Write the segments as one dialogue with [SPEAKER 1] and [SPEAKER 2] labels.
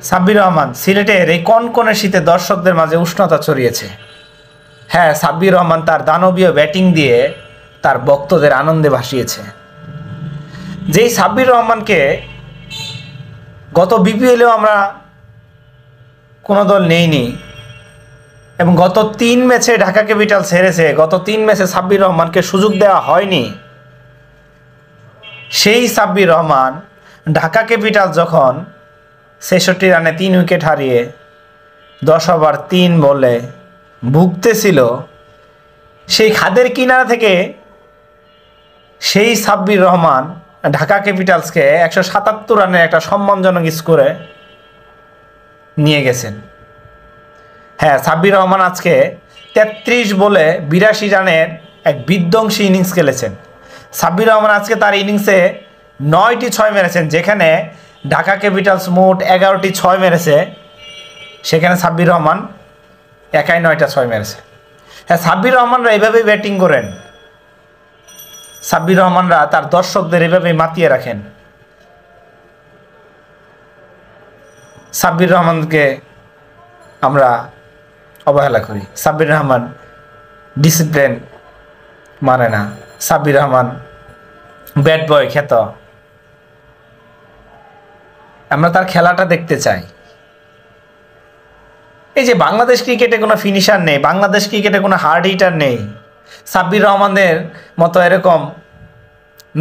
[SPEAKER 1] সাব্বির রহমান সিলেটের এই কনকনে শীতে দর্শকদের মাঝে উষ্ণতা ছড়িয়েছে। হ্যাঁ, সাব্বির রহমান তার দানবীয় ব্যাটিং দিয়ে তার ভক্তদের আনন্দে ভাসিয়েছে। যেই সাব্বির রহমানকে গত বিপিএলেও আমরা কোনো দল নেইনি এবং গত 3 ম্যাচে ঢাকা ক্যাপিটালস হেরেছে, গত 3 ম্যাচে সাব্বির রহমানকে সুযোগ দেওয়া হয়নি। সেই সাব্বির রহমান ঢাকা ক্যাপিটালস যখন ৬৬ রানে 3 উইকেট হারিয়ে 10 ওভার 3 বলে ভুগতেছিল, সেই খাদের কিনারা থেকে সেই সাব্বির রহমান ঢাকা ক্যাপিটালসকে 177 রানের একটা সম্মানজনক স্কোরে নিয়ে গেছেন। হ্যাঁ, সাব্বির রহমান আজকে 33 বলে 82 রানের এক বিধ্বংসী ইনিংস খেলেছেন। সাব্বির রহমান আজকে তার ইনিংসে 9টি 6 মেরেছেন। যেখানে ঢাকা ক্যাপিটালস মোট 11টি 6 মেরেছে, সেখানে সাব্বির রহমান একাই 9টা 6 মেরেছে। হ্যাঁ, সাব্বির রহমানরা এভাবেই ব্যাটিং করেন। সাব্বির রহমানরা তার দর্শকদের এভাবেই মাতিয়ে রাখেন। সাব্বির রহমানকে আমরা অবহেলা করি। সাব্বির রহমান ডিসিপ্লিন মানে না। সাব্বির রহমান ব্যাট বয় খ্যাত। আমরা তার খেলাটা দেখতে চাই। এই যে বাংলাদেশ ক্রিকেটে কোনো ফিনিশার নেই, বাংলাদেশ ক্রিকেটে কোনো হার্ড হিটার নেই, সাব্বির রহমানের মতো এরকম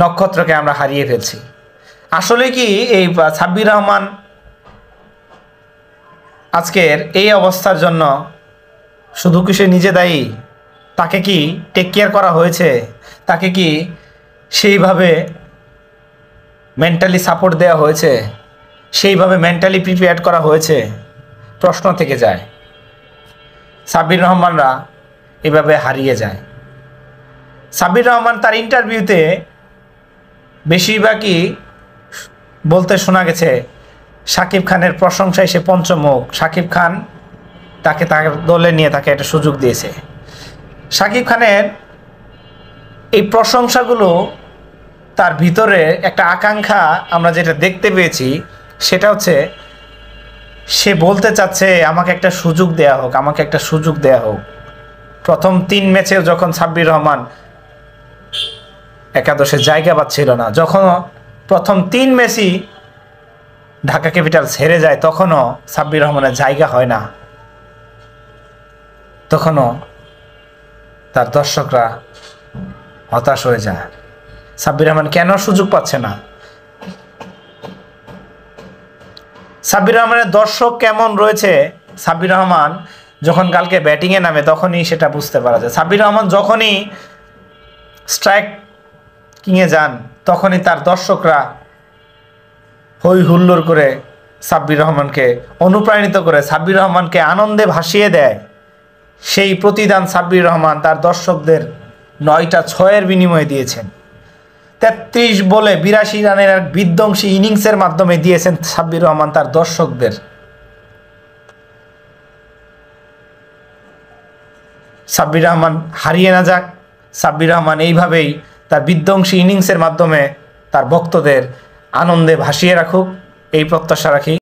[SPEAKER 1] নক্ষত্রকে আমরা হারিয়ে ফেলছি। আসলে কি এই সাব্বির রহমান আজকের এই অবস্থার জন্য শুধু কি সে নিজে দায়ী? তাকে কি টেক কেয়ার করা হয়েছে? তাকে কি সেইভাবে মেন্টালি সাপোর্ট দেওয়া হয়েছে? সেইভাবে মেন্টালি প্রিপেয়ার করা হয়েছে? প্রশ্ন থেকে যায়। সাব্বির রহমানরা এভাবে হারিয়ে যায়। সাব্বির রহমান তার ইন্টারভিউতে বেশিরভাগই বলতে শোনা গেছে শাকিব খানের প্রশংসায় সে পঞ্চমুখ। শাকিব খান তাকে তার দলে নিয়ে তাকে একটা সুযোগ দিয়েছে। শাকিব খানের এই প্রশংসাগুলো তার ভিতরে একটা আকাঙ্ক্ষা আমরা যেটা দেখতে পেয়েছি, সেটা হচ্ছে সে বলতে চাচ্ছে আমাকে একটা সুযোগ দেয়া হোক, আমাকে একটা সুযোগ দেয়া হোক। প্রথম 3 ম্যাচে যখন সাব্বির রহমান একাদশে জায়গা পাচ্ছিল না, যখন প্রথম 3 ম্যাচই ঢাকা ক্যাপিটালস হেরে যায়, তখনও সাব্বির রহমানের জায়গা হয় না। তখনও তার দর্শকরা হতাশ হয়ে যায়। সাব্বির রহমান কেন সুযোগ পাচ্ছে না? সাব্বির রহমানের দর্শক কেমন রয়েছে, সাব্বির রহমান যখন কালকে ব্যাটিংয়ে নামে তখনই সেটা বুঝতে পারা যায়। সাব্বির রহমান যখনই স্ট্রাইক কিংয়ে যান, তখনই তার দর্শকরা হই হুল্লোড় করে সাব্বির রহমানকে অনুপ্রাণিত করে, সাব্বির রহমানকে আনন্দে ভাসিয়ে দেয়। সেই প্রতিদান সাব্বির রহমান তার দর্শকদের 9টা 6-এর বিনিময়ে দিয়েছেন। 33 বলে 82 রানের এক বিধ্বংসী ইনিংসের মাধ্যমে দিয়েছেন সাব্বির রহমান তার দর্শকদের। সাব্বির রহমান হারিয়ে না যাক, সাব্বির রহমান এইভাবেই তার বিধ্বংসী ইনিংসের মাধ্যমে তার ভক্তদের আনন্দে ভাসিয়ে রাখুক, এই প্রত্যাশা রাখি।